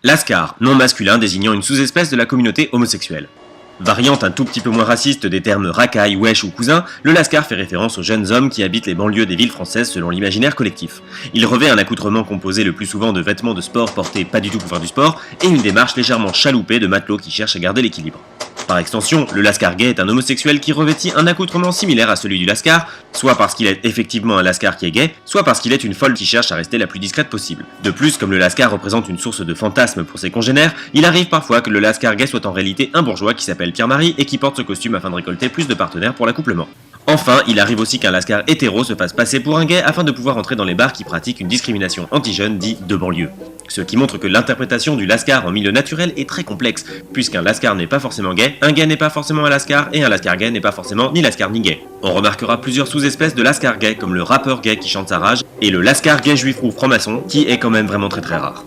Lascar, nom masculin désignant une sous-espèce de la communauté homosexuelle. Variante un tout petit peu moins raciste des termes racaille, wesh ou cousin, le lascar fait référence aux jeunes hommes qui habitent les banlieues des villes françaises selon l'imaginaire collectif. Il revêt un accoutrement composé le plus souvent de vêtements de sport portés pas du tout pour faire du sport et une démarche légèrement chaloupée de matelots qui cherchent à garder l'équilibre. Par extension, le lascar gay est un homosexuel qui revêtit un accoutrement similaire à celui du lascar, soit parce qu'il est effectivement un lascar qui est gay, soit parce qu'il est une folle qui cherche à rester la plus discrète possible. De plus, comme le lascar représente une source de fantasmes pour ses congénères, il arrive parfois que le lascar gay soit en réalité un bourgeois qui s'appelle Pierre-Marie et qui porte ce costume afin de récolter plus de partenaires pour l'accouplement. Enfin, il arrive aussi qu'un lascar hétéro se fasse passer pour un gay afin de pouvoir entrer dans les bars qui pratiquent une discrimination anti-jeunes dite de banlieue. Ce qui montre que l'interprétation du lascar en milieu naturel est très complexe, puisqu'un lascar n'est pas forcément gay, un gay n'est pas forcément un lascar, et un lascar gay n'est pas forcément ni lascar ni gay. On remarquera plusieurs sous-espèces de lascar gay, comme le rappeur gay qui chante sa rage, et le lascar gay juif roux franc-maçon, qui est quand même vraiment très rare.